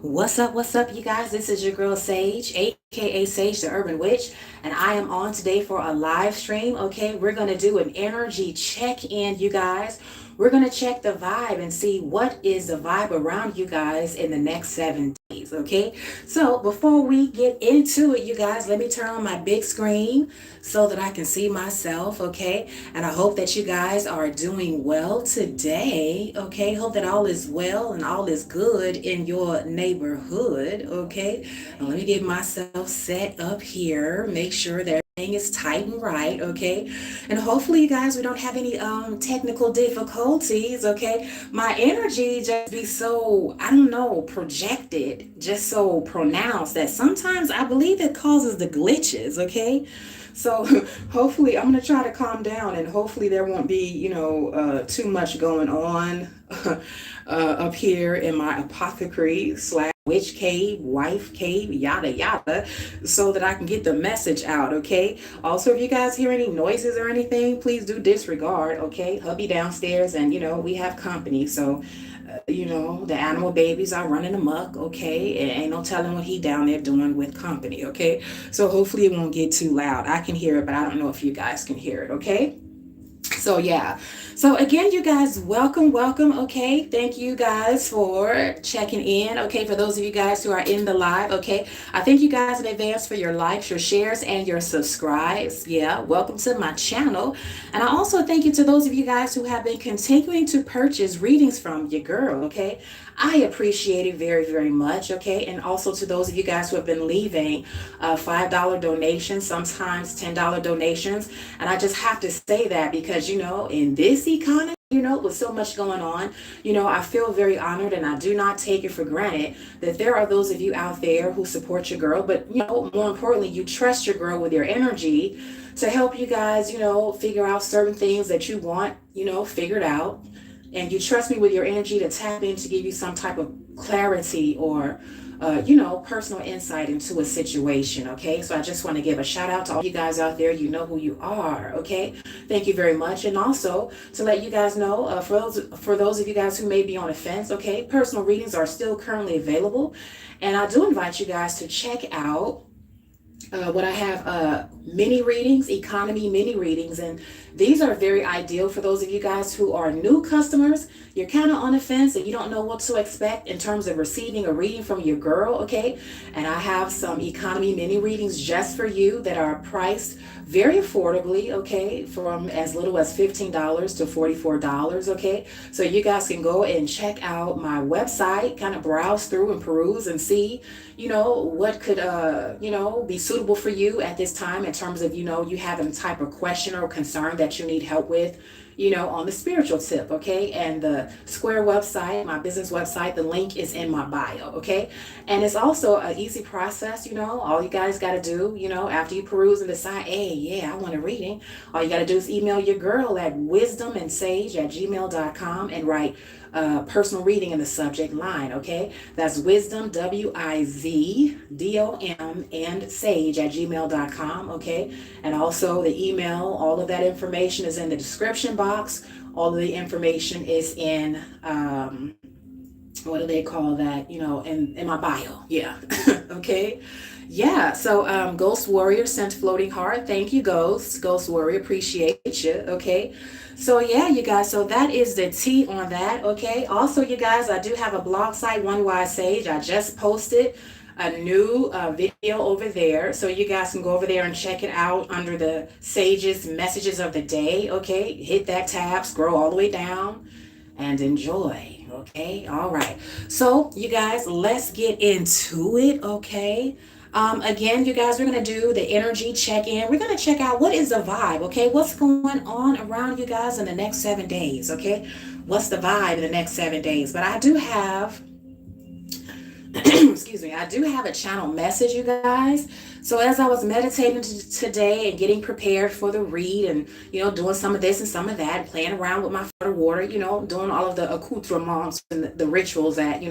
What's up, you guys? This is your girl Sage, aka Sage the Urban Witch, and I am on today for a live stream. Okay, we're gonna do an energy check-in, you guys. We're gonna check the vibe and see what is the vibe around you guys in the next 7 days. Okay, so before we get into it, you guys, let me turn on my big screen so that I can see myself. Okay, and I hope that you guys are doing well today. Okay, hope that all is well and all is good in your neighborhood. Okay, now let me get myself set up here, make sure that everything is tight and right. Okay, and hopefully you guys, we don't have any technical difficulties. Okay, my energy just be so, I don't know, projected, just so pronounced that sometimes I believe it causes the glitches. Okay, so hopefully I'm gonna try to calm down, and hopefully there won't be, too much going on up here in my apothecary slash witch cave, wife cave, yada yada, so that I can get the message out. Okay. Also, if you guys hear any noises or anything, please do disregard. Okay, hubby downstairs, and we have company, so the animal babies are running amok. Okay, and ain't no telling what he down there doing with company. Okay, so hopefully it won't get too loud. I can hear it, but I don't know if you guys can hear it. Okay, so yeah, so again, you guys, welcome. Okay, thank you guys for checking in. Okay, for those of you guys who are in the live. Okay, I thank you guys in advance for your likes, your shares, and your subscribes. Yeah, welcome to my channel. And I also thank you to those of you guys who have been continuing to purchase readings from your girl. Okay, I appreciate it very much. Okay, and also to those of you guys who have been leaving $5 donations, sometimes $10 donations. And I just have to say that because in this economy, with so much going on, I feel very honored, and I do not take it for granted that there are those of you out there who support your girl, but more importantly, you trust your girl with your energy to help you guys, figure out certain things that you want, figured out. And you trust me with your energy to tap in to give you some type of clarity or personal insight into a situation. Okay, so I just want to give a shout out to all you guys out there. You know who you are. Okay, thank you very much. And also to let you guys know, for those of you guys who may be on the fence, okay, personal readings are still currently available, and I do invite you guys to check out what I have, mini readings, economy mini readings, and these are very ideal for those of you guys who are new customers. You're kind of on the fence and you don't know what to expect in terms of receiving a reading from your girl. Okay, and I have some economy mini readings just for you that are priced very affordably. Okay, from as little as $15 to $44. Okay, so you guys can go and check out my website, kind of browse through and peruse and see what could be suitable for you at this time in terms of you having a type of question or concern that you need help with, on the spiritual tip. Okay, and the Square website, my business website, the link is in my bio. Okay, and it's also an easy process. All you guys got to do, after you peruse and decide, hey, yeah, I want a reading, all you got to do is email your girl at WIZDOMandSage@gmail.com and write personal reading in the subject line. Okay, that's wisdom, WIZDOM, and sage@gmail.com. Okay, and also the email, all of that information is in the description box. All of the information is in what do they call that, in my bio. Yeah. Okay, yeah. So Ghost Warrior sent floating heart. Thank you, Ghost Warrior, appreciate you. Okay, so yeah, you guys, so that is the tea on that. Okay, also, you guys, I do have a blog site, One Wise Sage. I just posted a new video over there, so you guys can go over there and check it out under the Sage's messages of the day. Okay, hit that tab, scroll all the way down, and enjoy. Okay, all right, so you guys, let's get into it. Okay, again, you guys, we're gonna do the energy check-in. We're gonna check out what is the vibe. Okay, what's going on around you guys in the next 7 days. Okay, what's the vibe in the next 7 days? But I do have excuse me, I do have a channel message, you guys. So as I was meditating today and getting prepared for the read, and doing some of this and some of that, playing around with my underwater, doing all of the accoutrements and the rituals that,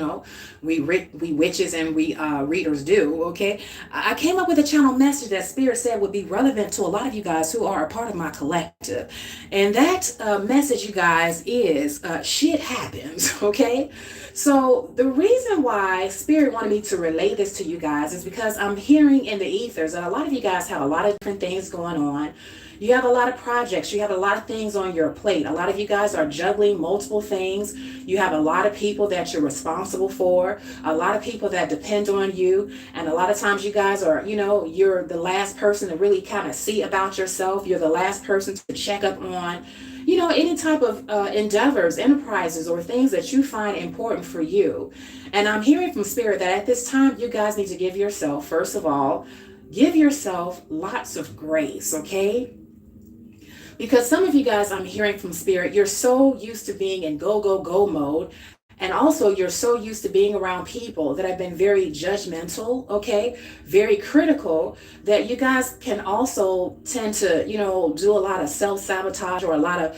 we witches and we readers do, okay? I came up with a channel message that Spirit said would be relevant to a lot of you guys who are a part of my collective. And that message, you guys, is shit happens, okay? So the reason why Spirit wanted me to relay this to you guys is because I'm hearing in the ethers that a lot of you guys have a lot of different things going on. You have a lot of projects. You have a lot of things on your plate. A lot of you guys are juggling multiple things. You have a lot of people that you're responsible for, a lot of people that depend on you. And a lot of times you guys are, you're the last person to really kind of see about yourself. You're the last person to check up on, any type of endeavors, enterprises, or things that you find important for you. And I'm hearing from Spirit that at this time, you guys need to give yourself, first of all, give yourself lots of grace, okay? Because some of you guys, I'm hearing from Spirit, you're so used to being in go, go, go mode. And also, you're so used to being around people that have been very judgmental, okay, very critical, that you guys can also tend to, do a lot of self-sabotage or a lot of,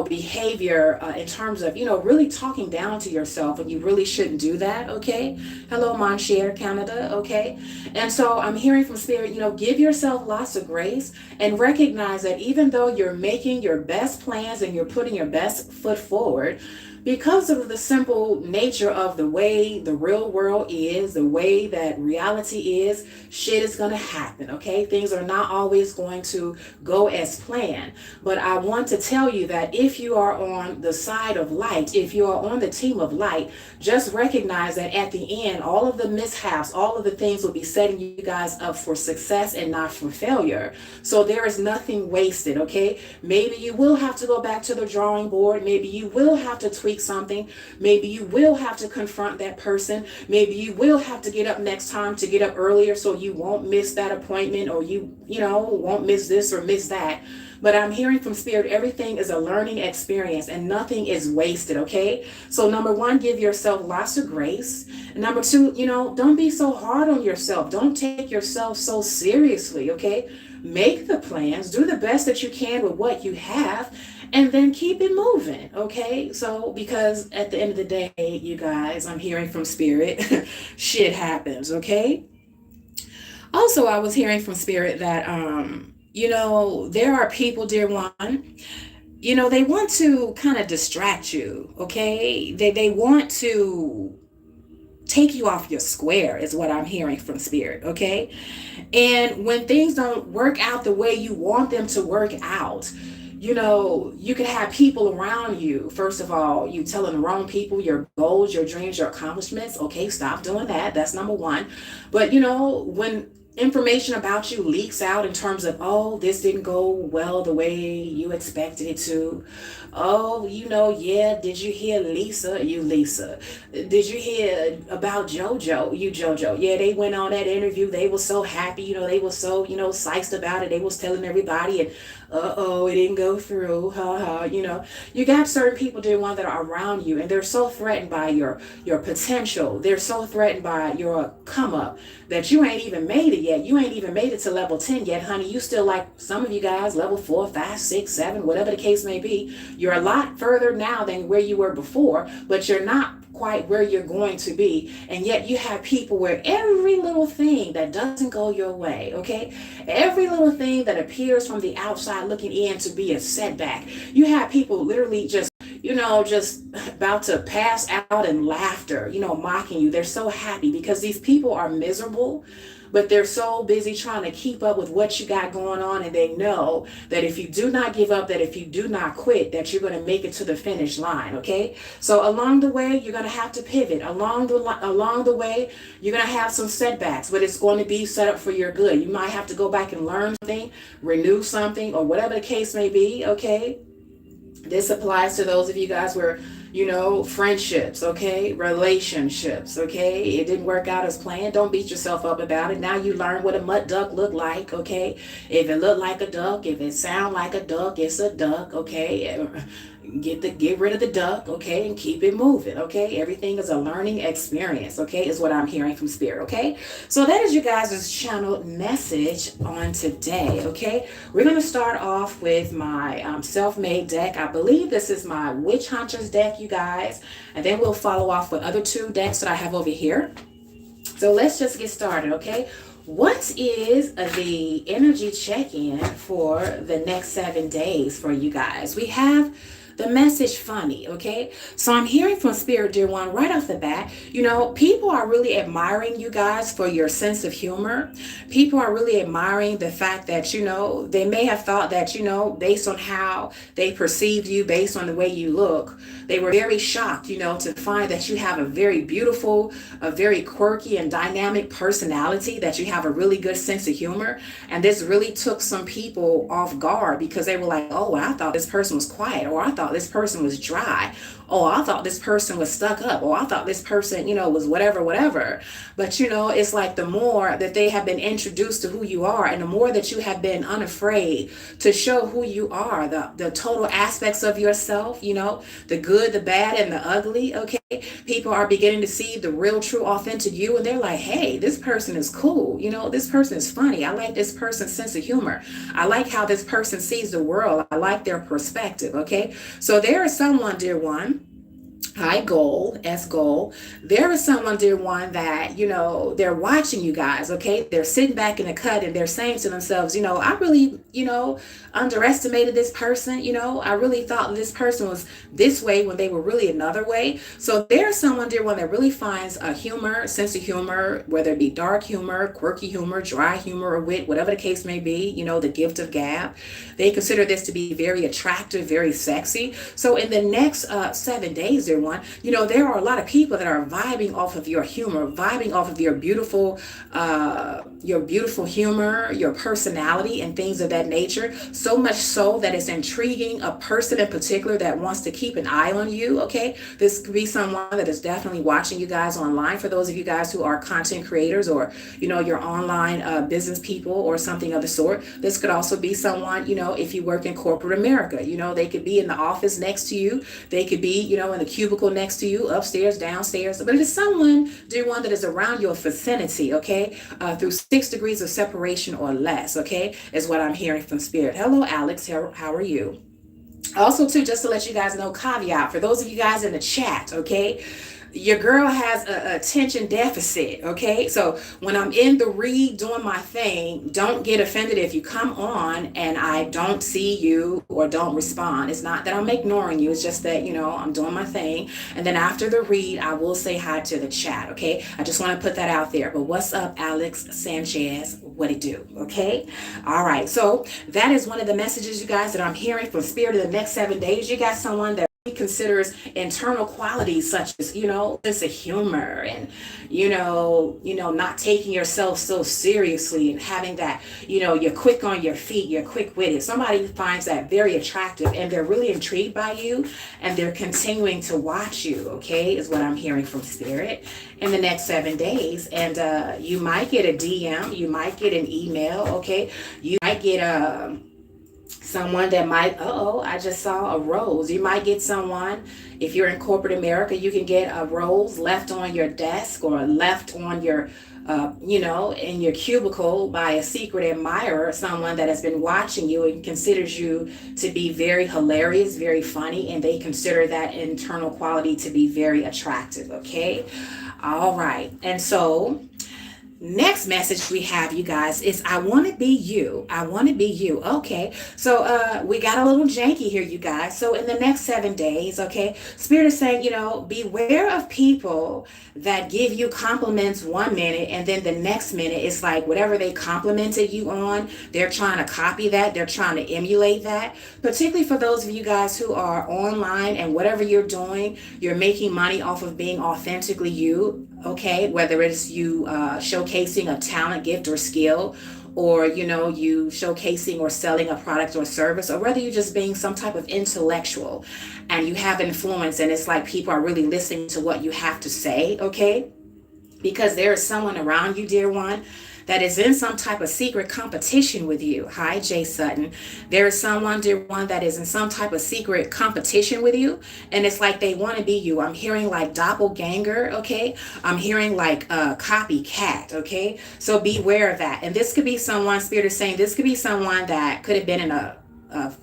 behavior in terms of, really talking down to yourself, and you really shouldn't do that, okay? Hello, Montreal, Canada, okay? And so I'm hearing from Spirit, give yourself lots of grace and recognize that even though you're making your best plans and you're putting your best foot forward, because of the simple nature of the way the real world is, the way that reality is, shit is going to happen, okay? Things are not always going to go as planned. But I want to tell you that if you are on the side of light, if you are on the team of light, just recognize that at the end, all of the mishaps, all of the things will be setting you guys up for success and not for failure. So there is nothing wasted, okay? Maybe you will have to go back to the drawing board. Maybe you will have to tweak something. Maybe you will have to confront that person. Maybe you will have to get up next time, to get up earlier so you won't miss that appointment, or you won't miss this or miss that. But I'm hearing from Spirit, everything is a learning experience and nothing is wasted, okay? So number one, give yourself lots of grace. And number two, don't be so hard on yourself. Don't take yourself so seriously, okay? Make the plans, do the best that you can with what you have, and then keep it moving, okay? So, because at the end of the day, you guys, I'm hearing from Spirit, shit happens, okay? Also, I was hearing from Spirit that, there are people, dear one, they want to kind of distract you, okay? They want to take you off your square, is what I'm hearing from Spirit, okay? And when things don't work out the way you want them to work out, you could have people around you. First of all, you telling the wrong people your goals, your dreams, your accomplishments. Okay, stop doing that. That's number one. But, when information about you leaks out in terms of, oh, this didn't go well the way you expected it to. Oh, yeah, did you hear Lisa? You Lisa. Did you hear about JoJo? You JoJo. Yeah, they went on that interview. They were so happy, they were so, psyched about it. They was telling everybody, and it didn't go through. You got certain people, dear one, that are around you, and they're so threatened by your potential. They're so threatened by your come up that you ain't even made it yet. You ain't even made it to level 10 yet, honey. You still, like some of you guys, level 4, 5, 6, 7, whatever the case may be. You're a lot further now than where you were before, but you're not quite where you're going to be. And yet you have people where every little thing that doesn't go your way, okay, every little thing that appears from the outside looking in to be a setback, you have people literally just about to pass out in laughter, mocking you. They're so happy because these people are miserable, but they're so busy trying to keep up with what you got going on, and they know that if you do not give up, that if you do not quit, that you're going to make it to the finish line, okay? So along the way, you're going to have to pivot. Along the way, you're going to have some setbacks, but it's going to be set up for your good. You might have to go back and learn something, renew something, or whatever the case may be, okay? This applies to those of you guys where, friendships, okay, relationships, okay, it didn't work out as planned. Don't beat yourself up about it. Now you learn what a mud duck look like, okay? If it look like a duck, if it sound like a duck, it's a duck, okay? get rid of the duck, okay, and keep it moving, okay. Everything is a learning experience, okay, is what I'm hearing from spirit, okay. So that is you guys' channel message on today, okay. We're going to start off with my self-made deck. I believe this is my witch hunters deck, you guys, and then we'll follow off with other two decks that I have over here. So let's just get started, okay. What is the energy check-in for the next 7 days for you guys? We have the message funny, okay? So I'm hearing from Spirit, dear one, right off the bat, you know, people are really admiring you guys for your sense of humor. People are really admiring the fact that, you know, they may have thought that, you know, based on how they perceived you, based on the way you look, they were very shocked, you know, to find that you have a very beautiful, a very quirky and dynamic personality, that you have a really good sense of humor. And this really took some people off guard because they were like, oh, I thought this person was quiet, or I thought this person was dry. Oh, I thought this person was stuck up. Oh, I thought this person, you know, was whatever. But, you know, it's like the more that they have been introduced to who you are, and the more that you have been unafraid to show who you are, the total aspects of yourself, you know, the good, the bad, and the ugly, okay? People are beginning to see the real, true, authentic you, and they're like, hey, this person is cool. You know, this person is funny. I like this person's sense of humor. I like how this person sees the world. I like their perspective, okay? So there is someone, dear one, high goal, S goal. There is someone, dear one, that, you know, they're watching you guys, okay? They're sitting back in the cut and they're saying to themselves, you know, I really, you know, underestimated this person. You know, I really thought this person was this way when they were really another way. So there's someone, dear one, that really finds a humor, sense of humor, whether it be dark humor, quirky humor, dry humor, or wit, whatever the case may be, you know, the gift of gab. They consider this to be very attractive, very sexy. So in the next 7 days, dear one, you know, there are a lot of people that are vibing off of your humor, vibing off of your beautiful humor, your personality, and things of that nature. So much so that it's intriguing a person in particular that wants to keep an eye on you, okay? This could be someone that is definitely watching you guys online. For those of you guys who are content creators, or, you know, you're online business people or something of the sort. This could also be someone, you know, if you work in corporate America, you know, they could be in the office next to you. They could be, you know, in the cubicle next to you, upstairs, downstairs. But it is someone, dear one, that is around your vicinity, okay? Through 6 degrees of separation or less, okay? Is what I'm hearing from Spirit. Hello, Alex. How are you? Also, too, just to let you guys know, caveat, for those of you guys in the chat, okay? Your girl has a attention deficit, okay? So when I'm in the read doing my thing, don't get offended if you come on and I don't see you or don't respond. It's not that I'm ignoring you. It's just that, you know, I'm doing my thing. And then after the read, I will say hi to the chat, okay? I just want to put that out there. But what's up, Alex Sanchez? What it do, okay? All right. So that is one of the messages, you guys, that I'm hearing from Spirit of the next 7 days. You got someone that considers internal qualities such as, you know, sense of humor, and you know, not taking yourself so seriously, and having that, you know, you're quick on your feet, you're quick-witted. Somebody finds that very attractive, and they're really intrigued by you, and they're continuing to watch you, okay, is what I'm hearing from Spirit in the next 7 days. And you might get a DM, you might get an email, okay, you might get someone that might, I just saw a rose. You might get someone, if you're in corporate America, you can get a rose left on your desk, or left on your, you know, in your cubicle by a secret admirer, someone that has been watching you and considers you to be very hilarious, very funny, and they consider that internal quality to be very attractive, okay? All right. And so next message we have, you guys, is I want to be you. I want to be you. Okay. So we got a little janky here, you guys. So in the next 7 days, okay, Spirit is saying, you know, beware of people that give you compliments 1 minute, and then the next minute it's like whatever they complimented you on, they're trying to copy that. They're trying to emulate that. Particularly for those of you guys who are online, and whatever you're doing, you're making money off of being authentically you. Okay, whether it's you showcasing a talent, gift, or skill, or, you know, you showcasing or selling a product or service, or whether you're just being some type of intellectual and you have influence, and it's like people are really listening to what you have to say, okay? Because there is someone around you, dear one, that is in some type of secret competition with you. Hi, Jay Sutton. There is someone, dear one, that is in some type of secret competition with you, and it's like they want to be you. I'm hearing like doppelganger, okay? I'm hearing like copycat, okay? So beware of that. And this could be someone, Spirit is saying, this could be someone that could have been in a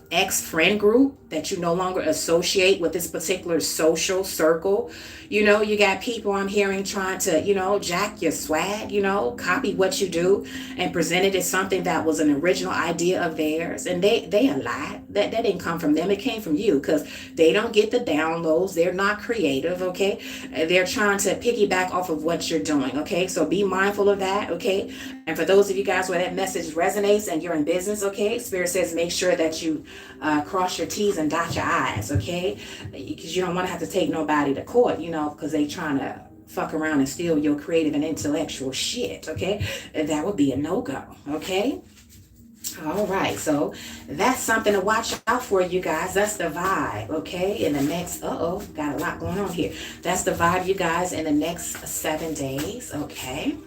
ex-friend group that you no longer associate with this particular social circle. You got people I'm hearing trying to, jack your swag, copy what you do and present it as something that was an original idea of theirs. And they a lie. That didn't come from them. It came from you, because they don't get the downloads. They're not creative, okay? They're trying to piggyback off of what you're doing, okay? So be mindful of that, okay? And for those of you guys where that message resonates and you're in business, okay, Spirit says make sure that you cross your T's and dot your I's, okay? Because you don't want to have to take nobody to court, because they trying to fuck around and steal your creative and intellectual shit, okay? That would be a no-go, okay? All right, so that's something to watch out for, you guys. That's the vibe, okay? In the next, got a lot going on here. That's the vibe, you guys, in the next 7 days, okay?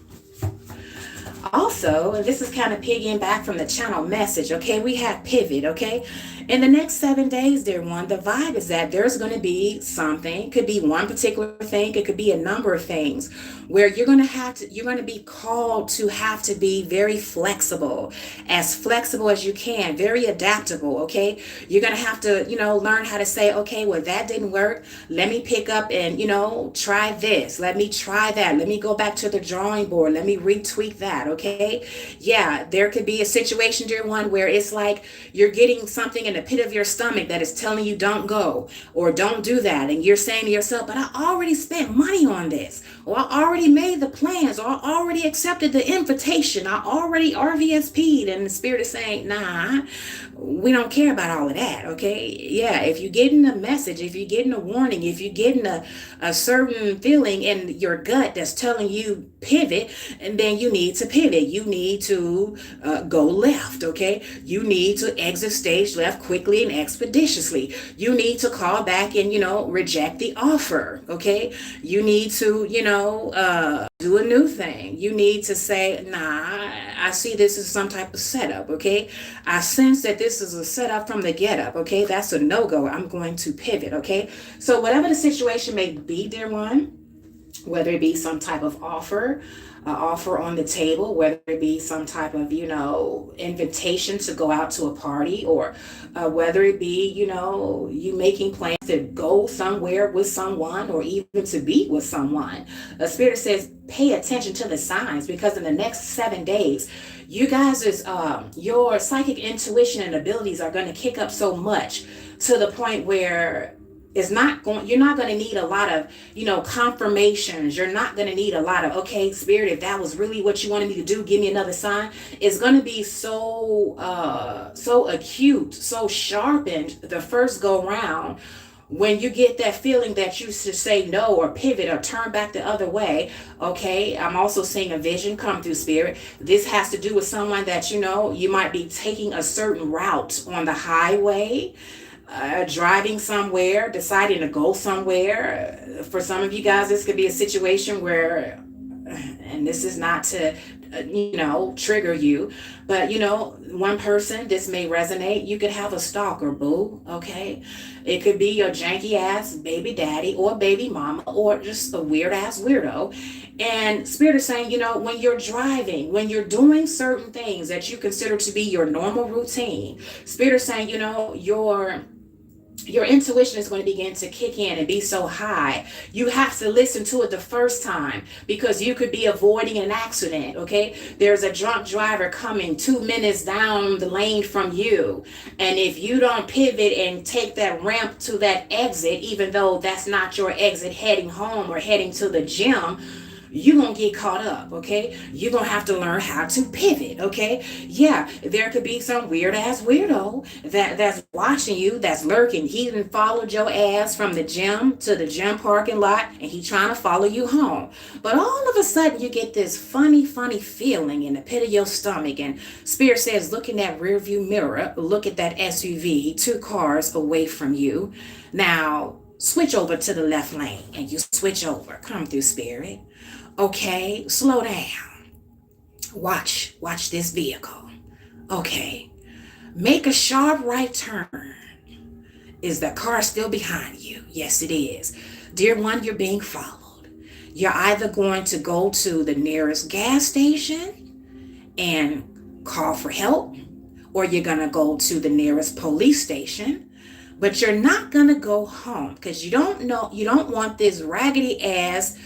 Also, and this is kind of piggying back from the channel message, okay? We have pivot, okay? In the next 7 days, dear one, the vibe is that there's going to be something. It could be one particular thing. It could be a number of things where you're going to be called to have to be very flexible as you can, very adaptable, okay? You're going to have to, learn how to say, okay, well, that didn't work. Let me pick up and, try this. Let me try that. Let me go back to the drawing board. Let me retweak that, okay? Yeah, there could be a situation, dear one, where it's like you're getting something in the pit of your stomach that is telling you don't go or don't do that. And you're saying to yourself, but I already spent money on this, or I already made the plans, or I already accepted the invitation. I already RVSP'd, and the Spirit is saying, nah, we don't care about all of that, okay? Yeah, if you're getting a message, if you're getting a warning, if you're getting a certain feeling in your gut that's telling you pivot, and then you need to pivot. You need to go left, okay? You need to exit stage left quickly and expeditiously. You need to call back and, reject the offer, okay? You need to, do a new thing. You need to say, nah, I see this as some type of setup, okay? I sense that this is a setup from the get up, okay? That's a no-go. I'm going to pivot, okay? So whatever the situation may be, dear one, whether it be some type of offer on the table, whether it be some type of, invitation to go out to a party, or whether it be, you making plans to go somewhere with someone, or even to be with someone. The Spirit says, pay attention to the signs, because in the next 7 days, you guys your psychic intuition and abilities are going to kick up so much to the point where you're not going to need a lot of, confirmations. You're not going to need a lot of, okay, Spirit, if that was really what you wanted me to do, give me another sign. It's going to be so acute, so sharpened the first go round. When you get that feeling that you should say no, or pivot, or turn back the other way, okay? I'm also seeing a vision come through, Spirit. This has to do with someone that, you might be taking a certain route on the highway, driving somewhere, deciding to go somewhere. For some of you guys, this could be a situation where, and this is not to, trigger you, but, one person, this may resonate. You could have a stalker, boo, okay? It could be your janky ass baby daddy or baby mama, or just a weird ass weirdo. And Spirit is saying, when you're driving, when you're doing certain things that you consider to be your normal routine, Spirit is saying, your intuition is going to begin to kick in and be so high. You have to listen to it the first time, because you could be avoiding an accident, okay? There's a drunk driver coming 2 minutes down the lane from you. And if you don't pivot and take that ramp to that exit, even though that's not your exit heading home or heading to the gym, you're going to get caught up, okay? You're going to have to learn how to pivot, okay? Yeah, there could be some weird ass weirdo that's watching you, that's lurking. He even followed your ass from the gym to the gym parking lot, and he trying to follow you home. But all of a sudden, you get this funny feeling in the pit of your stomach, and Spirit says, look in that rear view mirror, look at that SUV, 2 cars away from you. Now, switch over to the left lane, and you switch over. Come through, Spirit. Okay, slow down. Watch this vehicle. Okay. Make a sharp right turn. Is the car still behind you? Yes, it is. Dear one, you're being followed. You're either going to go to the nearest gas station and call for help, or you're going to go to the nearest police station, but you're not going to go home because you don't want this raggedy ass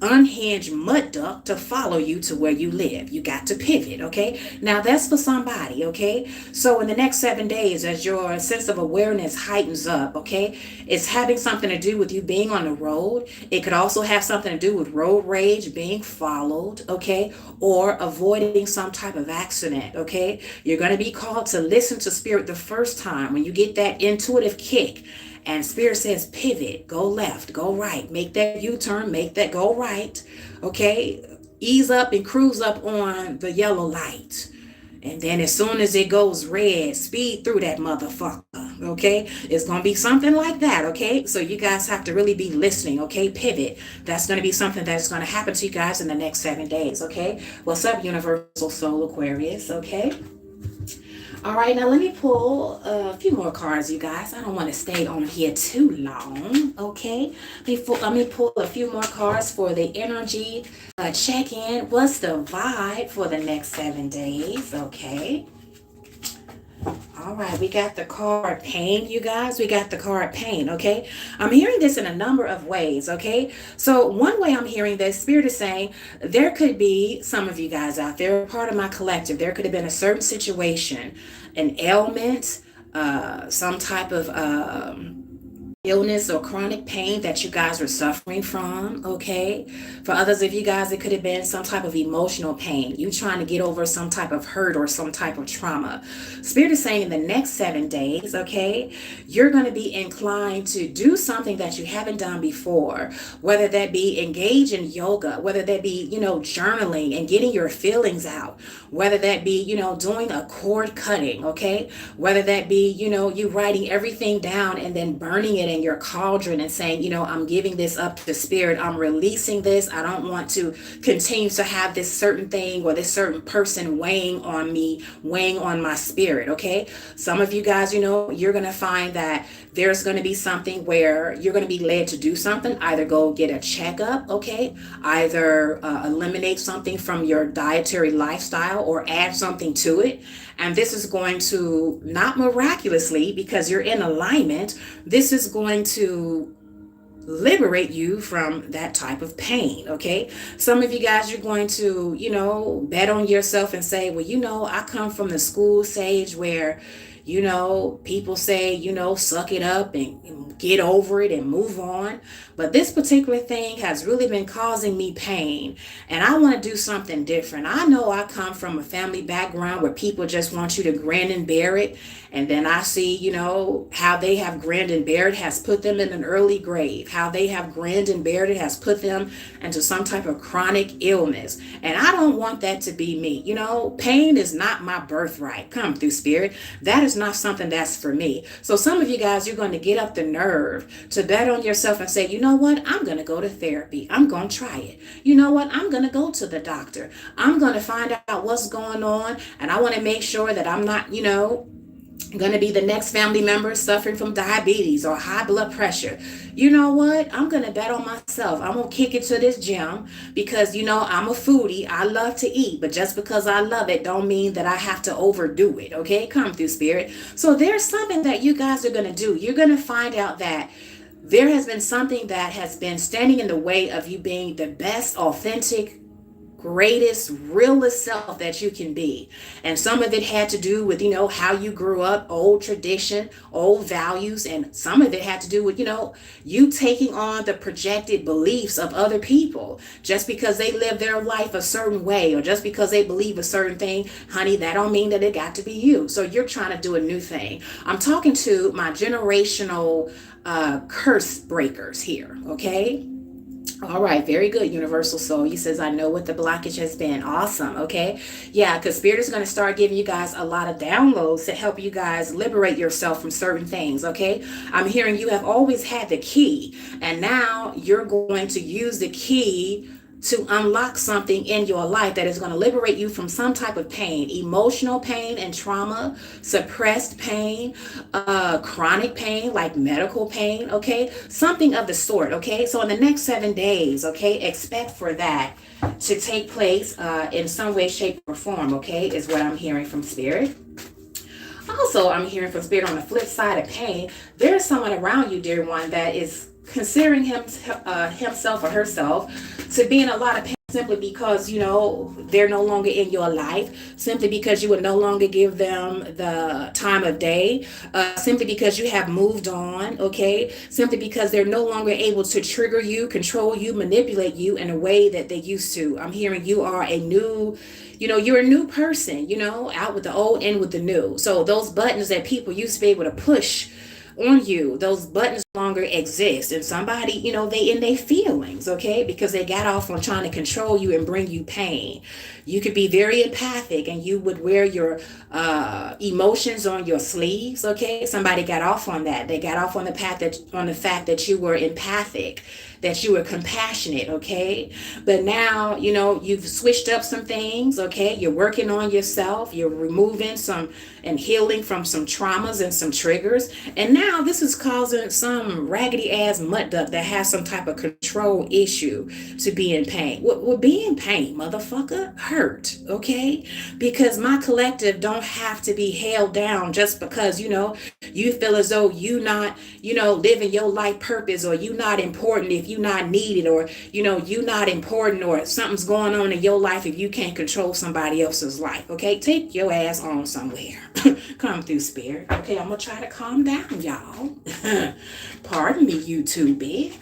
unhinged mud duck to follow you to where you live. You got to pivot, okay? Now that's for somebody, okay? So in the next 7 days, as your sense of awareness heightens up, okay, it's having something to do with you being on the road. It could also have something to do with road rage, being followed, okay, or avoiding some type of accident, okay? You're going to be called to listen to spirit the first time when you get that intuitive kick. And spirit says pivot, go left, go right, make that U-turn, make that go right, okay? Ease up and cruise up on the yellow light. And then as soon as it goes red, speed through that motherfucker, okay? It's going to be something like that, okay? So you guys have to really be listening, okay? Pivot. That's going to be something that's going to happen to you guys in the next 7 days, okay? What's up, Universal Soul Aquarius, okay? All right, now let me pull a few more cards, you guys. I don't want to stay on here too long, okay? Let me pull a few more cards for the energy check-in. What's the vibe for the next 7 days, okay? All right, we got the card pain, you guys. We got the card pain, okay? I'm hearing this in a number of ways, okay? So one way I'm hearing this, Spirit is saying there could be some of you guys out there, part of my collective, there could have been a certain situation, an ailment, some type of illness or chronic pain that you guys were suffering from, okay? For others of you guys, it could have been some type of emotional pain. You trying to get over some type of hurt or some type of trauma. Spirit is saying in the next 7 days, okay, you're going to be inclined to do something that you haven't done before, whether that be engage in yoga, whether that be, journaling and getting your feelings out, whether that be, doing a cord cutting, okay? Whether that be, you writing everything down and then burning it in your cauldron and saying, I'm giving this up to spirit. I'm releasing this. I don't want to continue to have this certain thing or this certain person weighing on me, weighing on my spirit. Okay. Some of you guys, you're going to find that there's going to be something where you're going to be led to do something, either go get a checkup. Okay. Either eliminate something from your dietary lifestyle or add something to it. And this is going to, not miraculously, because you're in alignment, this is going to liberate you from that type of pain, okay? Some of you guys, you're going to, bet on yourself and say, well, I come from the school stage where, people say, suck it up and get over it and move on. But this particular thing has really been causing me pain. And I want to do something different. I know I come from a family background where people just want you to grin and bear it. And then I see, how they have grinned and bared has put them in an early grave. How they have grinned and bared it has put them into some type of chronic illness. And I don't want that to be me. Pain is not my birthright. Come through, spirit. That is not something that's for me. So some of you guys, you're going to get up the nerve to bet on yourself and say, you know what? I'm going to go to therapy. I'm going to try it. You know what? I'm going to go to the doctor. I'm going to find out what's going on. And I want to make sure that I'm not, going to be the next family member suffering from diabetes or high blood pressure. You know what? I'm going to bet on myself. I'm going to kick it to this gym because, I'm a foodie. I love to eat, but just because I love it don't mean that I have to overdo it. Okay. Come through, spirit. So there's something that you guys are going to do. You're going to find out that there has been something that has been standing in the way of you being the best, authentic, greatest, realest self that you can be. And some of it had to do with, how you grew up, old tradition, old values. And some of it had to do with, you taking on the projected beliefs of other people. Just because they live their life a certain way or just because they believe a certain thing, honey, that don't mean that it got to be you. So you're trying to do a new thing. I'm talking to my generational curse breakers here. Okay. All right, very good, Universal Soul. He says, I know what the blockage has been. Awesome, okay? Yeah, because Spirit is going to start giving you guys a lot of downloads to help you guys liberate yourself from certain things, okay? I'm hearing you have always had the key, and now you're going to use the key to unlock something in your life that is going to liberate you from some type of pain, emotional pain and trauma, suppressed pain, chronic pain like medical pain, okay? Something of the sort, okay? So in the next 7 days, okay, expect for that to take place in some way, shape, or form, okay, is what I'm hearing from Spirit. Also, I'm hearing from Spirit on the flip side of pain, there's someone around you, dear one, that is considering himself or herself to be in a lot of pain simply because, you know, they're no longer in your life, simply because you would no longer give them the time of day, simply because you have moved on, okay, simply because they're no longer able to trigger you, control you, manipulate you in a way that they used to. I'm hearing you are a new, you know, you're a new person, you know, out with the old, in with the new. So those buttons that people used to be able to push on you, those buttons no longer exist, and somebody, you know, they in their feelings, okay, because they got off on trying to control you and bring you pain. You could be very empathic and you would wear your emotions on your sleeves, okay. Somebody got off on that. They got off on the fact that you were empathic, that you were compassionate, okay. But now, you know, you've switched up some things, okay. You're working on yourself, you're removing some and healing from some traumas and some triggers, and now this is causing some raggedy ass mutt duck that has some type of control issue to be in pain. Well, be in pain, motherfucker, hurt, okay, because my collective don't have to be held down just because, you know, you feel as though you not, you know, living your life purpose, or you not important if you not needed, or, you know, you not important, or something's going on in your life if you can't control somebody else's life, okay. Take your ass on somewhere. Come through, Spirit, okay. I'm gonna try to calm down, y'all. Pardon me, YouTube.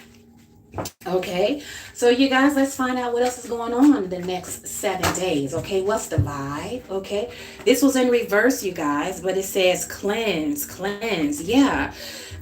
Okay, so you guys, let's find out what else is going on in the next 7 days. Okay, what's the vibe? Okay, this was in reverse, you guys, but it says cleanse. Yeah,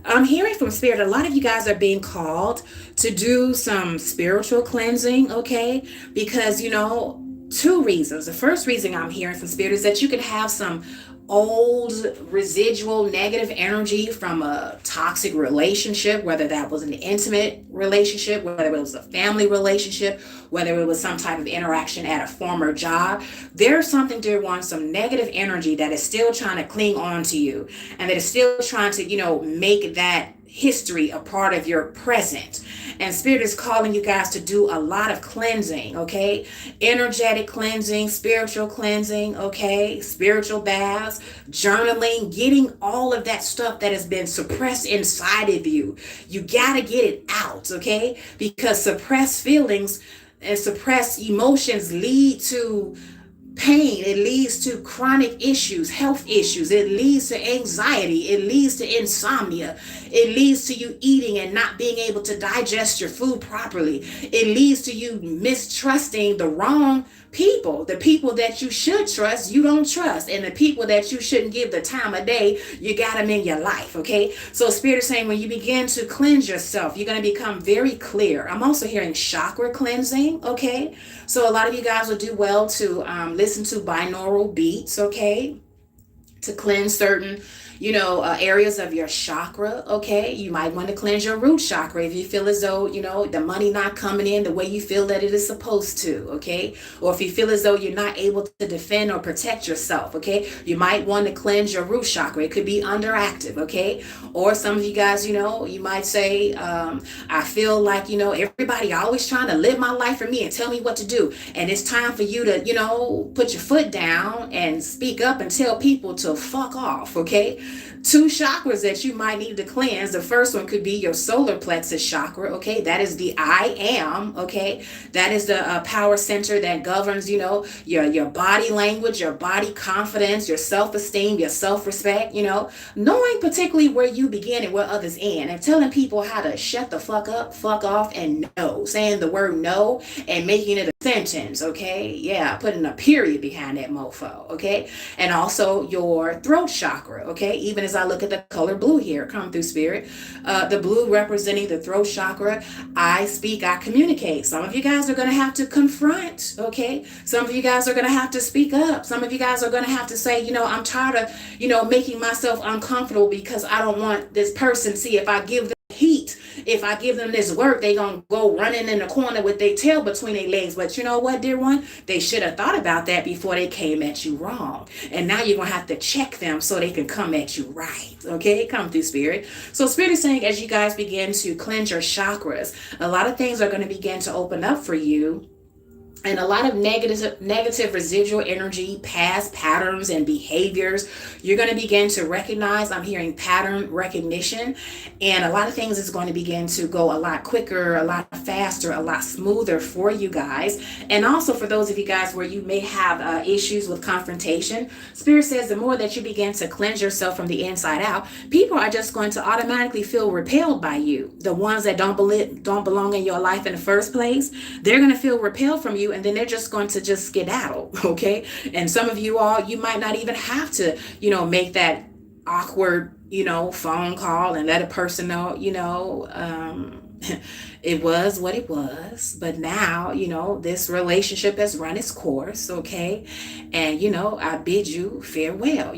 I'm hearing from Spirit, a lot of you guys are being called to do some spiritual cleansing, okay, because, you know, two reasons. The first reason I'm hearing from Spirit is that you can have some old residual negative energy from a toxic relationship, whether that was an intimate relationship, whether it was a family relationship, whether it was some type of interaction at a former job. There's something, dear one, some negative energy that is still trying to cling on to you, and that is still trying to, you know, make that history a part of your present. And Spirit is calling you guys to do a lot of cleansing, okay? Energetic cleansing, spiritual cleansing, okay? Spiritual baths, journaling, getting all of that stuff that has been suppressed inside of you. You gotta get it out, okay? Because suppressed feelings and suppressed emotions lead to pain. It leads to chronic issues, health issues. It leads to anxiety. It leads to insomnia. It leads to you eating and not being able to digest your food properly. It leads to you mistrusting the wrong people. The people that you should trust, you don't trust. And the people that you shouldn't give the time of day, you got them in your life, okay? So Spirit is saying when you begin to cleanse yourself, you're going to become very clear. I'm also hearing chakra cleansing, okay? So a lot of you guys will do well to listen to binaural beats, okay? To cleanse certain, you know, areas of your chakra, okay? You might want to cleanse your root chakra if you feel as though, you know, the money not coming in the way you feel that it is supposed to, okay? Or if you feel as though you're not able to defend or protect yourself, okay? You might want to cleanse your root chakra. It could be underactive, okay? Or some of you guys, you know, you might say, I feel like, you know, everybody always trying to live my life for me and tell me what to do. And it's time for you to, you know, put your foot down and speak up and tell people to fuck off, okay? Two chakras that you might need to cleanse. The first one could be your solar plexus chakra, okay? That is the I am, okay? That is the power center that governs, you know, your body language, your body confidence, your self-esteem, your self-respect, you know, knowing particularly where you begin and where others end, and telling people how to shut the fuck up, fuck off, and no, saying the word no and making it a sentence, okay? Yeah, putting a period behind that mofo, okay? And also your throat chakra, okay? Even as I look at the color blue here, come through, Spirit. The blue representing the throat chakra. I speak, I communicate. Some of you guys are going to have to confront, okay? Some of you guys are going to have to speak up. Some of you guys are going to have to say, you know, I'm tired of, you know, making myself uncomfortable because I don't want this person, see, if I give them heat if I give them this work, they gonna go running in the corner with their tail between their legs. But you know what, dear one? They should have thought about that before they came at you wrong. And now you're gonna have to check them so they can come at you right. Okay, come through, Spirit. So Spirit is saying, as you guys begin to cleanse your chakras, a lot of things are going to begin to open up for you, and a lot of negative residual energy, past patterns and behaviors, you're going to begin to recognize. I'm hearing pattern recognition, and a lot of things is going to begin to go a lot quicker, a lot faster, a lot smoother for you guys. And also for those of you guys where you may have issues with confrontation, Spirit says the more that you begin to cleanse yourself from the inside out, people are just going to automatically feel repelled by you. The ones that don't belong in your life in the first place, they're going to feel repelled from you, and then they're just going to just skedaddle. Okay. And some of you all, you might not even have to, make that awkward, phone call and let a person know, it was what it was. But now, this relationship has run its course. Okay. And, I bid you farewell,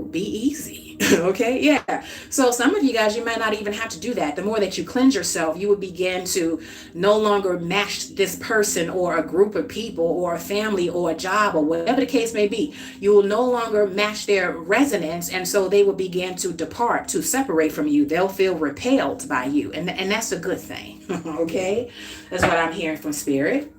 be easy. Okay. Yeah. So some of you guys, you might not even have to do that. The more that you cleanse yourself, you will begin to no longer match this person or a group of people or a family or a job or whatever the case may be. You will no longer match their resonance. And so they will begin to depart, to separate from you. They'll feel repelled by you. And that's a good thing. Okay. That's what I'm hearing from Spirit.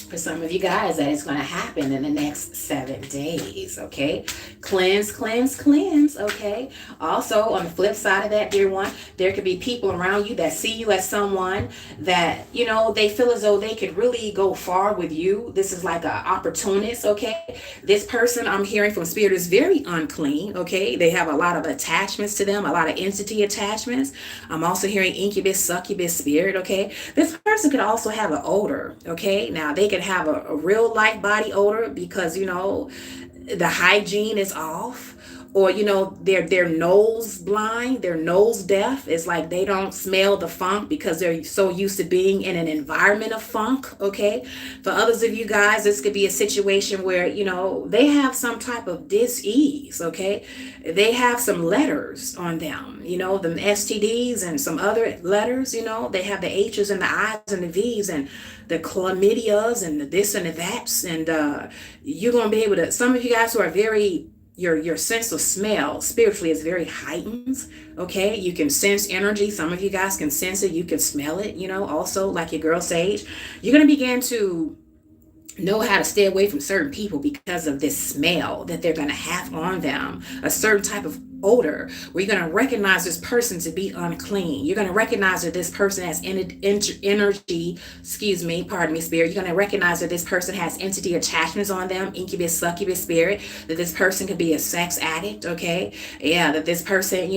For some of you guys, that is going to happen in the next 7 days. Okay. Cleanse, cleanse, cleanse. Okay. Also, on the flip side of that, dear one, there could be people around you that see you as someone that, they feel as though they could really go far with you. This is like an opportunist. Okay. This person, I'm hearing from Spirit, is very unclean. Okay. They have a lot of attachments to them, a lot of entity attachments. I'm also hearing incubus, succubus spirit. Okay. This person could also have an odor. Okay. Now they could have a real life body odor because the hygiene is off, or they're nose blind, they're nose deaf. It's like they don't smell the funk because they're so used to being in an environment of funk. Okay. For others of you guys, this could be a situation where they have some type of dis-ease. Okay. They have some letters on them, them STDs and some other letters. They have the H's and the I's and the V's and the chlamydias and the this and the that's, and you're gonna be able to. Some of you guys who are very, your sense of smell spiritually is very heightened. Okay, you can sense energy. Some of you guys can sense it. You can smell it. Also like your girl Sage, you're gonna begin to know how to stay away from certain people because of this smell that they're going to have on them, a certain type of odor where you're going to recognize this person to be unclean. You're going to recognize that this person has energy, pardon me, spirit. You're going to recognize that this person has entity attachments on them, incubus, succubus spirit, that this person could be a sex addict. Okay. Yeah. That this person,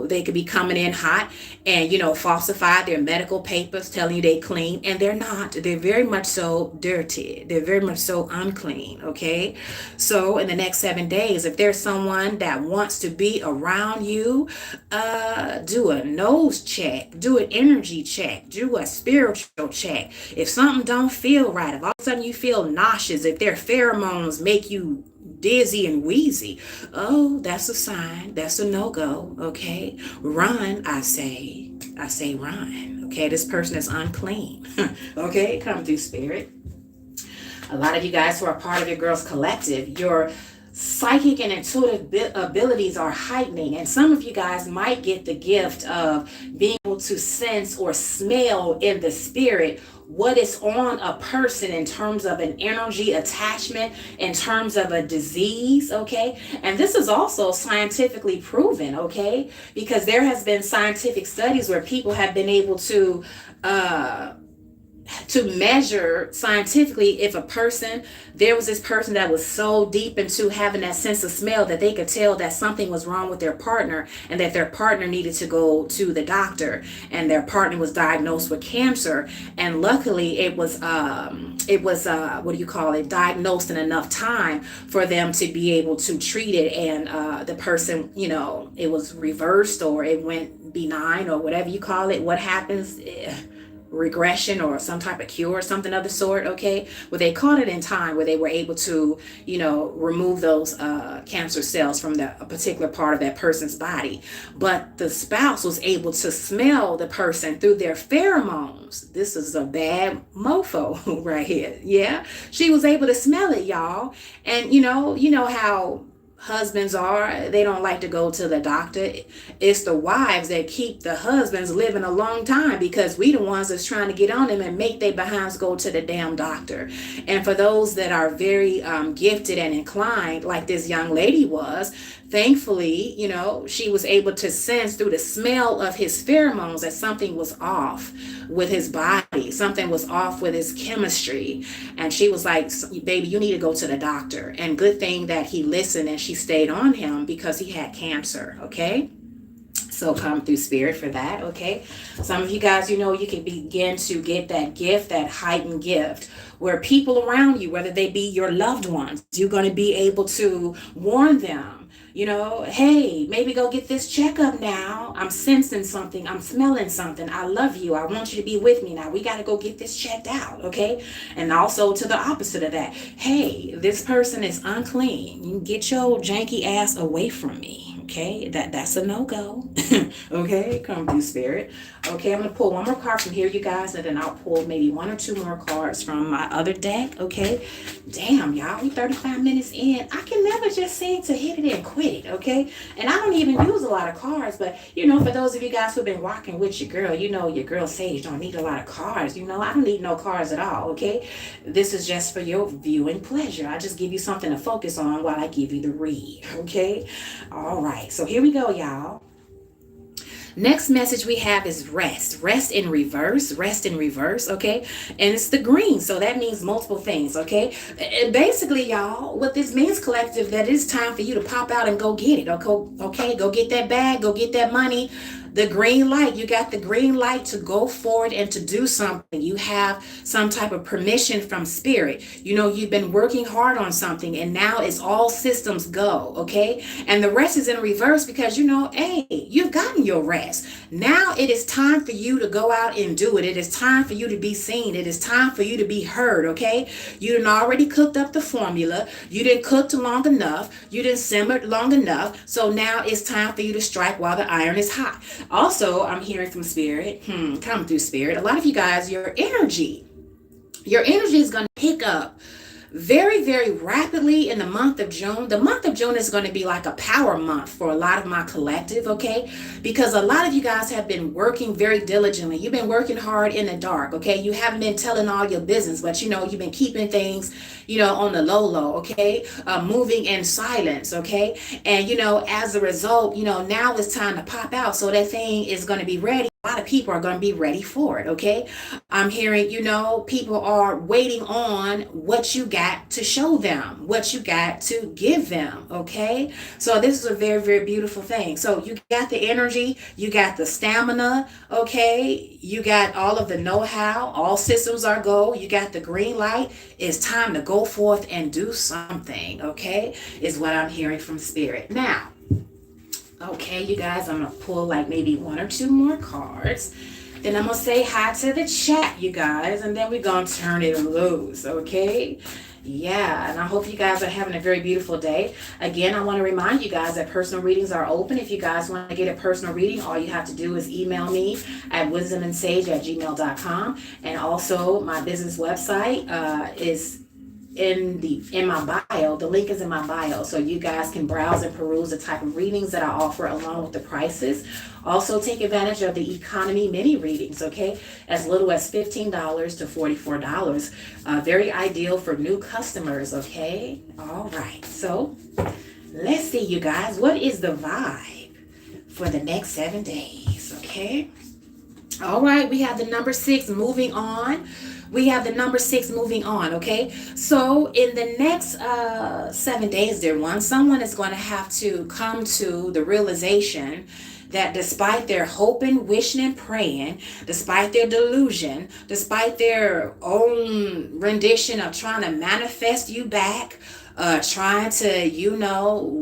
they could be coming in hot and, falsify their medical papers telling you they clean, and they're not. They're very much so dirty. They're very much so unclean. Okay. So in the next 7 days, if there's someone that wants to be around you, do a nose check, do an energy check, do a spiritual check. If something don't feel right, if all of a sudden you feel nauseous, if their pheromones make you dizzy and wheezy, that's a sign. That's a no-go. Okay. Run, I say run. Okay. This person is unclean. Okay. Come through, Spirit. A lot of you guys who are part of your girls collective, your psychic and intuitive abilities are heightening, and some of you guys might get the gift of being able to sense or smell in the spirit what is on a person in terms of an energy attachment, in terms of a disease. Okay. And this is also scientifically proven. Okay. Because there has been scientific studies where people have been able to measure scientifically if there was this person that was so deep into having that sense of smell that they could tell that something was wrong with their partner, and that their partner needed to go to the doctor, and their partner was diagnosed with cancer, and luckily it was diagnosed in enough time for them to be able to treat it, and the person, it was reversed, or it went benign, or whatever you call it. What happens regression or some type of cure or something of the sort, okay? Well, they caught it in time where they were able to, remove those cancer cells from a particular part of that person's body. But the spouse was able to smell the person through their pheromones. This is a bad mofo right here. Yeah, she was able to smell it, y'all. And you know how husbands are, they don't like to go to the doctor. It's the wives that keep the husbands living a long time, because we the ones that's trying to get on them and make their behinds go to the damn doctor. And for those that are very gifted and inclined, like this young lady was, thankfully, she was able to sense through the smell of his pheromones that something was off with his body, something was off with his chemistry. And she was like, baby, you need to go to the doctor. And good thing that he listened and she stayed on him, because he had cancer. Okay, so come through spirit for that. Okay, some of you guys, you can begin to get that gift, that heightened gift, where people around you, whether they be your loved ones, you're going to be able to warn them. Hey, maybe go get this checkup now. I'm sensing something. I'm smelling something. I love you. I want you to be with me now. We got to go get this checked out. Okay. And also to the opposite of that. Hey, this person is unclean. You can get your janky ass away from me. Okay, that's a no-go. Okay, come through spirit. Okay, I'm gonna pull one more card from here, you guys, and then I'll pull maybe one or two more cards from my other deck. Okay, damn, y'all, we 35 minutes in. I can never just seem to hit it and quit it. Okay, and I don't even use a lot of cards, but for those of you guys who've been rocking with your girl, your girl Sage don't need a lot of cards. I don't need no cards at all. Okay, this is just for your viewing pleasure. I just give you something to focus on while I give you the read. Okay, all right. So here we go, y'all. Next message we have is rest. Rest in reverse. Rest in reverse, okay? And it's the green, so that means multiple things, okay? And basically, y'all, what this means, collective, that it's time for you to pop out and go get it, okay? Go get that bag, go get that money. The green light, you got the green light to go forward and to do something. You have some type of permission from spirit. You've been working hard on something, and now it's all systems go, okay? And the rest is in reverse because, hey, you've gotten your rest. Now it is time for you to go out and do it. It is time for you to be seen. It is time for you to be heard, okay? You done already cooked up the formula. You didn't cook long enough. You didn't simmer long enough. So now it's time for you to strike while the iron is hot. Also, I'm hearing from spirit, come through spirit. A lot of you guys, your energy is going to pick up very, very rapidly in the month of June. The month of June is going to be like a power month for a lot of my collective, okay? Because a lot of you guys have been working very diligently. You've been working hard in the dark, okay? You haven't been telling all your business, but you've been keeping things, on the low, okay? Moving in silence, okay? And, as a result, now it's time to pop out. So that thing is going to be ready. A lot of people are going to be ready for it, okay? I'm hearing, people are waiting on what you got to show them, what you got to give them, okay? So this is a very, very beautiful thing. So you got the energy, you got the stamina, okay? You got all of the know-how, all systems are go, you got the green light. It's time to go forth and do something, okay? Is what I'm hearing from spirit. Now, okay, you guys, I'm going to pull like maybe one or two more cards. Then I'm going to say hi to the chat, you guys, and then we're going to turn it loose, okay? Yeah, and I hope you guys are having a very beautiful day. Again, I want to remind you guys that personal readings are open. If you guys want to get a personal reading, all you have to do is email me at WizdomandSage@gmail.com. And also, my business website is in my bio. The link is in my bio, so you guys can browse and peruse the type of readings that I offer along with the prices. Also take advantage of the economy mini readings, okay? As little as $15 to $44. Very ideal for new customers, okay? All right, so let's see, you guys. What is the vibe for the next 7 days, okay? All right, we have the number 6 moving on. We have the number 6 moving on, okay? So in the next 7 days, dear one, someone is going to have to come to the realization that despite their hoping, wishing, and praying, despite their delusion, despite their own rendition of trying to manifest you back, trying to,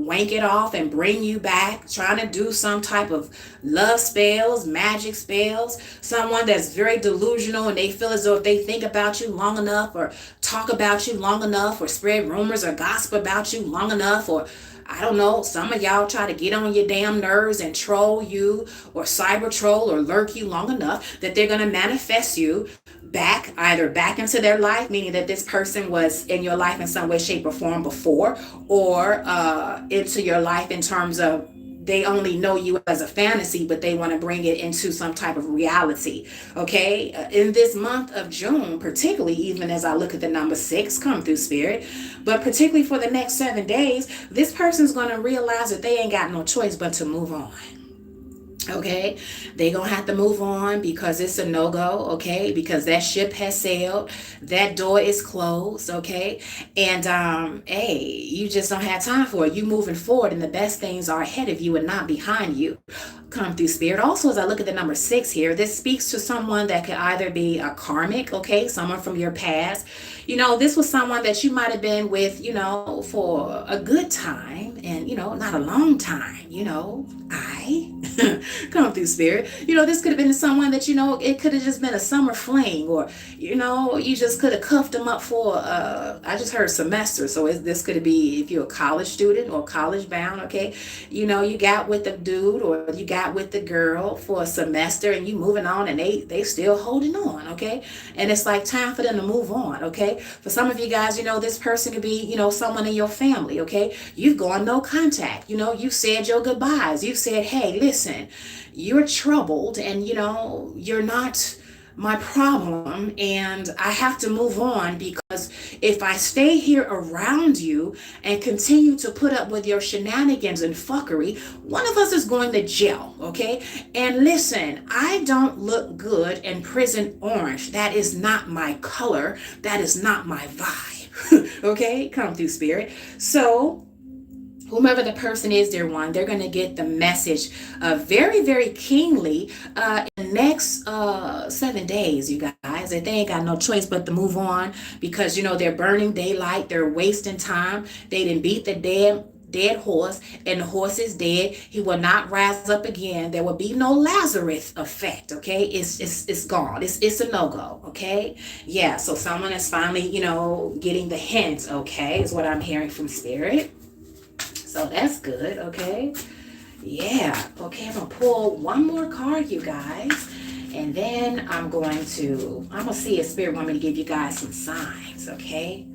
wank it off and bring you back, trying to do some type of love spells, magic spells. Someone that's very delusional and they feel as though if they think about you long enough or talk about you long enough or spread rumors or gossip about you long enough, or I don't know, some of y'all try to get on your damn nerves and troll you or cyber troll or lurk you long enough that they're going to manifest you back, either back into their life, meaning that this person was in your life in some way, shape, or form before, or into your life in terms of they only know you as a fantasy, but they want to bring it into some type of reality. Okay. In this month of June, particularly, even as I look at the number 6 come through spirit, but particularly for the next 7 days, this person's going to realize that they ain't got no choice but to move on. Okay, they gonna have to move on because it's a no-go. Okay, because that ship has sailed, that door is closed. Okay, and hey, you just don't have time for it. You moving forward and the best things are ahead of you and not behind you. Come through spirit. Also, as I look at the number 6 here, this speaks to someone that could either be a karmic, okay, someone from your past. This was someone that you might have been with, for a good time and, not a long time, I come through spirit. This could have been someone that, it could have just been a summer fling, or, you just could have cuffed them up for, I just heard semester. So this could be if you're a college student or college bound, okay, you got with the dude or you got with the girl for a semester and you moving on and they still holding on, okay, and it's like time for them to move on, okay. For some of you guys, this person could be, someone in your family, okay. You've gone no contact, you said your goodbyes, you said, hey, listen, you're troubled and you're not my problem and I have to move on, because if I stay here around you and continue to put up with your shenanigans and fuckery, one of us is going to jail, okay? And listen, I don't look good in prison orange. That is not my color. That is not my vibe. Okay? Come through spirit. So whomever the person is, dear one, they're going to get the message very, very keenly in the next 7 days, you guys. That they ain't got no choice but to move on because, they're burning daylight. They're wasting time. They didn't beat the dead horse, and the horse is dead. He will not rise up again. There will be no Lazarus effect, okay? It's gone. It's a no-go, okay? Yeah, so someone is finally, getting the hint, okay, is what I'm hearing from spirit. So that's good, okay? Yeah, okay, I'm going to pull one more card, you guys. And then I'm going to see if spirit want me to give you guys some signs, okay?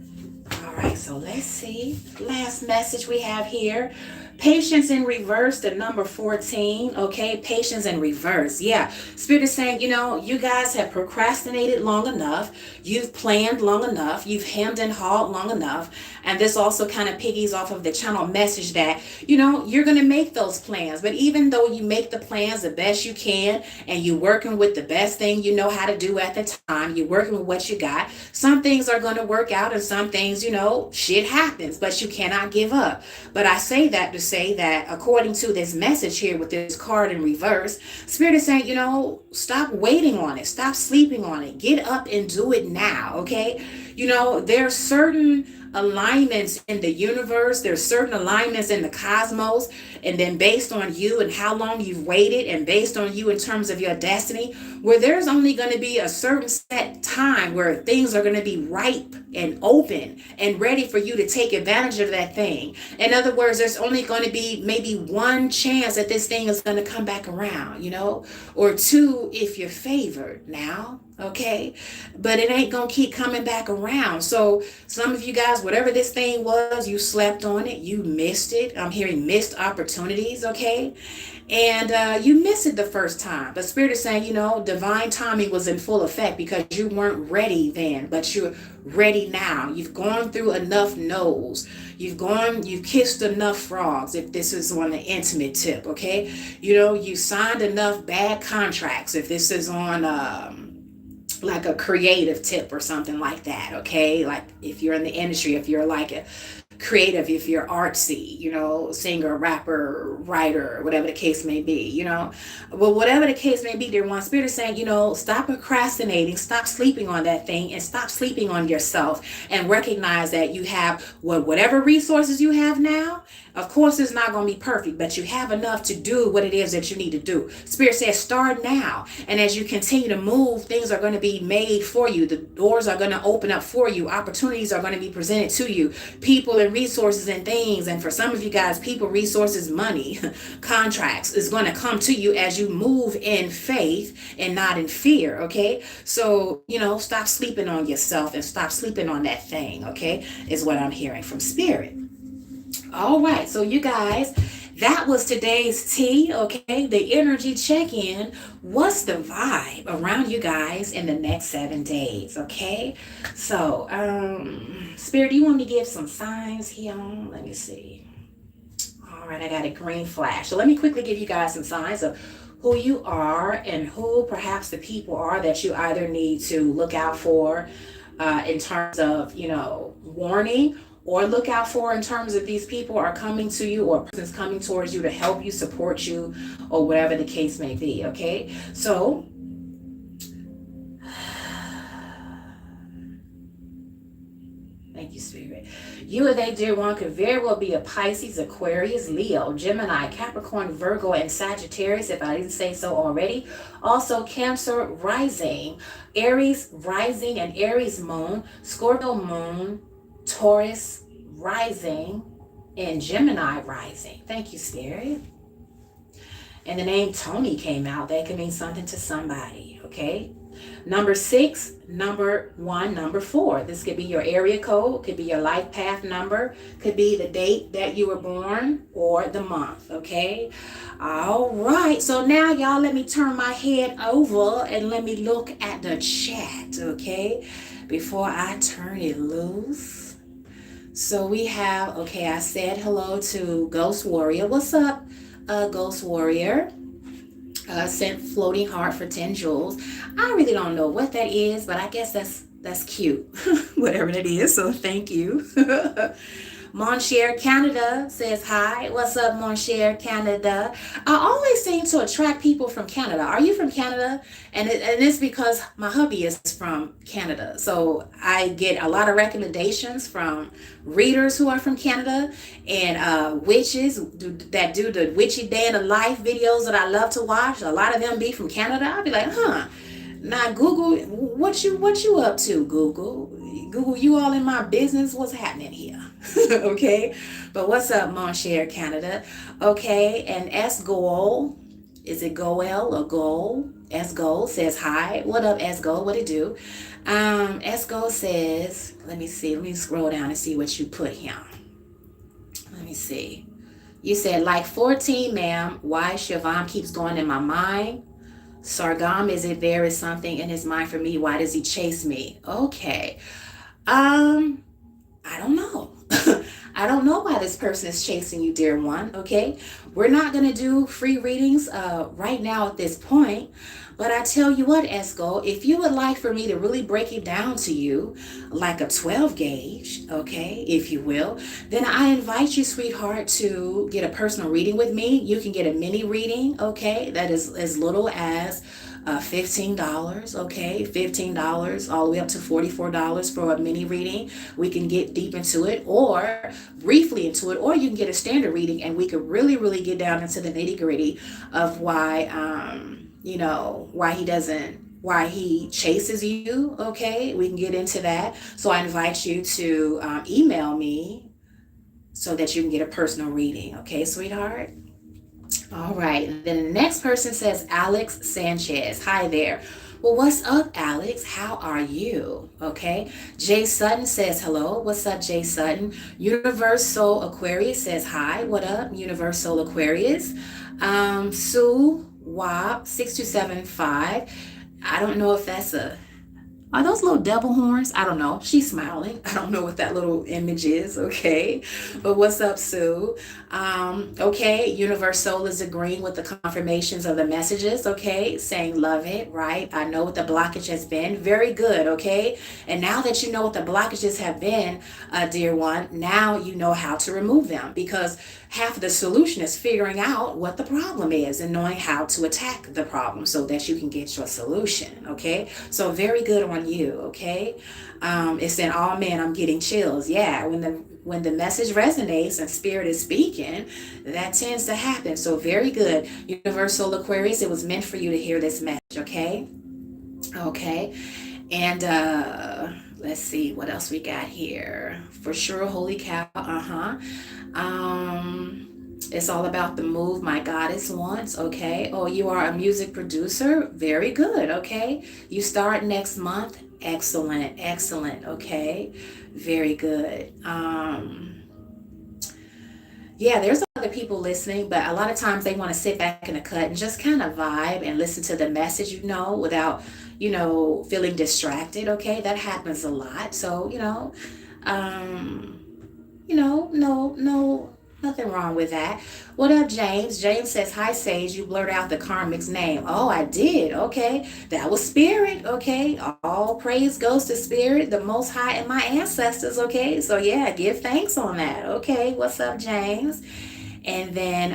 All right, so let's see. Last message we have here. Patience in reverse, the number 14, okay? Patience in reverse. Yeah, spirit is saying, you guys have procrastinated long enough. You've planned long enough. You've hemmed and hawed long enough. And this also kind of piggies off of the channel message that, you're going to make those plans. But even though you make the plans the best you can and you're working with the best thing you know how to do at the time, you're working with what you got, some things are going to work out and some things, shit happens, but you cannot give up. But I say that to say that according to this message here with this card in reverse, spirit is saying, stop waiting on it. Stop sleeping on it. Get up and do it now, okay? There's certain alignments in the universe. There's certain alignments in the cosmos. And then based on you and how long you've waited and based on you in terms of your destiny, where there's only going to be a certain set time where things are going to be ripe and open and ready for you to take advantage of that thing. In other words, there's only going to be maybe one chance that this thing is going to come back around, or two if you're favored now. Okay, but it ain't gonna keep coming back around. So some of you guys, whatever this thing was, you slept on it, you missed it. I'm hearing missed opportunities, okay? And you missed it the first time. But spirit is saying, divine timing was in full effect because you weren't ready then, but you're ready now. You've gone through enough no's. You've kissed enough frogs, if this is on the intimate tip, okay? You signed enough bad contracts, if this is on like a creative tip or something like that, okay? Like if you're in the industry, if you're like creative, if you're artsy, you know, singer, rapper, writer, whatever the case may be, you know. Well, whatever the case may be, dear one, Spirit is saying, you know, stop procrastinating, stop sleeping on that thing, and stop sleeping on yourself, and recognize that you have whatever resources you have now. Of course, it's not going to be perfect, but you have enough to do what it is that you need to do. Spirit says start now. And as you continue to move, things are going to be made for you. The doors are going to open up for you. Opportunities are going to be presented to you. People and resources and things. And for some of you guys, people, resources, money, contracts is going to come to you as you move in faith and not in fear. Okay. So, you know, stop sleeping on yourself and stop sleeping on that thing. Okay. Is what I'm hearing from Spirit. All right, so you guys, that was today's tea, okay? The energy check-in. What's the vibe around you guys in the next 7 days, okay? So, Spirit, do you want me to give some signs here? Let me see. All right, I got a green flash. So let me quickly give you guys some signs of who you are and who perhaps the people are that you either need to look out for in terms of, you know, warning, or look out for in terms of these people are coming to you, or person's coming towards you to help you, support you, or whatever the case may be, okay? So, thank you, Spirit. You or they, dear one, could very well be a Pisces, Aquarius, Leo, Gemini, Capricorn, Virgo, and Sagittarius, if I didn't say so already. Also, Cancer rising, Aries rising and Aries moon, Scorpio moon, Taurus rising, and Gemini rising. Thank you, Spirit. And the name Tony came out. That could mean something to somebody, okay? Number 6, number 1, number 4. This could be your area code, could be your life path number, could be the date that you were born, or the month, okay? All right, so now y'all let me turn my head over and let me look at the chat, okay? Before I turn it loose. So we have, okay, I said hello to Ghost Warrior. What's up, Ghost Warrior? Sent floating heart for 10 jewels. I really don't know what that is, but I guess that's cute. Whatever that is, so thank you. Mon Cher Canada says hi. What's up, Mon Cher Canada? I always seem to attract people from Canada. Are you from Canada? And it's because my hubby is from Canada. So I get a lot of recommendations from readers who are from Canada, and witches that do the witchy day in the life videos that I love to watch. A lot of them be from Canada. I'll be like, huh. Now Google, what you up to, Google? Google, you all in my business? What's happening here? Okay, but what's up, Mon Cher Canada? Okay, and S Goal, is it Goel or Goal? S Goal says hi. What up, S Goal? What it do? S Goal says, let me see. Let me scroll down and see what you put here. Let me see. You said like 14, ma'am. Why Siobhan keeps going in my mind? Sargam, is it there is something in his mind for me? Why does he chase me? Okay. I don't know. I don't know why this person is chasing you, dear one, okay? We're not going to do free readings right now at this point, but I tell you what, Esco, if you would like for me to really break it down to you like a 12 gauge, okay, if you will, then I invite you, sweetheart, to get a personal reading with me. You can get a mini reading, okay, that is as little as $15, okay, $15 all the way up to $44 for a mini reading. We can get deep into it or briefly into it, or you can get a standard reading and we could really get down into the nitty gritty of why, you know, why he chases you, okay? We can get into that. So I invite you to email me so that you can get a personal reading, okay, sweetheart? All right, then the next person says Alex Sanchez. Hi there. Well, what's up, Alex? How are you? Okay. Jay Sutton says hello. What's up, Jay Sutton? Universal Aquarius says hi. What up, Universal Aquarius? Sue Wap 6275. I don't know if that's a Are those little devil horns? I don't know. She's smiling. I don't know what that little image is, okay? But what's up, Sue? Okay, Universe Soul is agreeing with the confirmations of the messages, okay? Saying love it, right? I know what the blockage has been. Very good, okay? And now that you know what the blockages have been, dear one, now you know how to remove them, because half of the solution is figuring out what the problem is and knowing how to attack the problem so that you can get your solution, okay? So very good on you, okay? It's saying, oh man, I'm getting chills. Yeah, when the message resonates and spirit is speaking, that tends to happen. So very good. Universal Aquarius, it was meant for you to hear this message, okay? Okay. And let's see what else we got here. For sure, holy cow. It's all about the move my goddess wants, okay? Oh, you are a music producer? Very good, okay? You start next month? Excellent, excellent, okay? Very good. Yeah, there's other people listening, but a lot of times they want to sit back in the cut and just kind of vibe and listen to the message, without, feeling distracted, okay? That happens a lot. So, um, no, nothing wrong with that. What up, James? James says, hi, Sage. You blurred out the karmic's name. Oh, I did. Okay. That was Spirit. Okay. All praise goes to Spirit, the Most High, and my ancestors. Okay. So, yeah, give thanks on that. Okay. What's up, James? And then,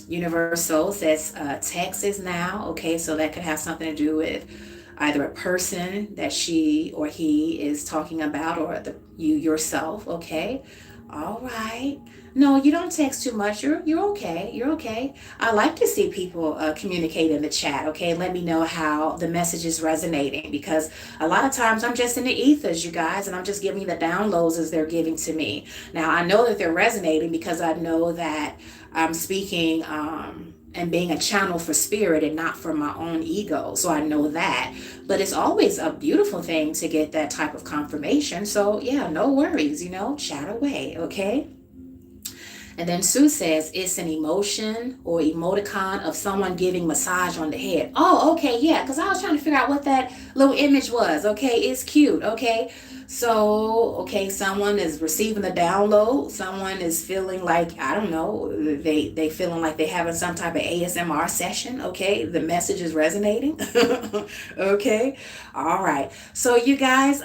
Universal says, Texas now. Okay. So that could have something to do with either a person that she or he is talking about, or you yourself. Okay. All right. No, you don't text too much. You're okay. You're okay. I like to see people communicate in the chat. Okay, let me know how the message is resonating, because a lot of times I'm just in the ethers, you guys, and I'm just giving the downloads as they're giving to me. Now I know that they're resonating because I know that I'm speaking and being a channel for spirit and not for my own ego. So I know that. But it's always a beautiful thing to get that type of confirmation. So yeah, no worries, chat away, okay? And then Sue says it's an emotion or emoticon of someone giving massage on the head. Oh, okay, yeah, because I was trying to figure out what that little image was. Okay, it's cute. Okay, so okay, someone is receiving a download. Someone is feeling like, I don't know, they feeling like they're having some type of ASMR session. Okay, the message is resonating. Okay, all right. So you guys,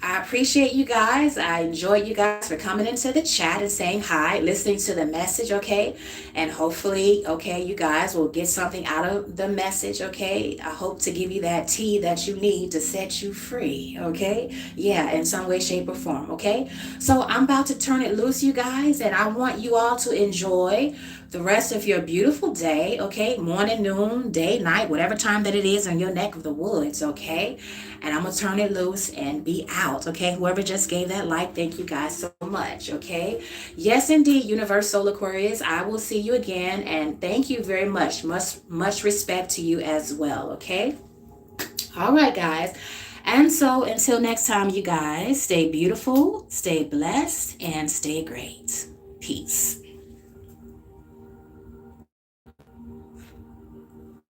I appreciate you guys. I enjoy you guys for coming into the chat and saying hi, listening to the message, okay? And hopefully, okay, you guys will get something out of the message, okay? I hope to give you that tea that you need to set you free, okay? Yeah, in some way, shape, or form, okay? So I'm about to turn it loose, you guys, and I want you all to enjoy the rest of your beautiful day, okay? Morning, noon, day, night, whatever time that it is in your neck of the woods, okay? And I'm gonna turn it loose and be out, okay? Whoever just gave that like, thank you guys so much, okay? Yes, indeed, Universal Aquarius, I will see you again, and thank you very much. Much respect to you as well, okay? All right, guys. And so until next time, you guys, stay beautiful, stay blessed, and stay great. Peace.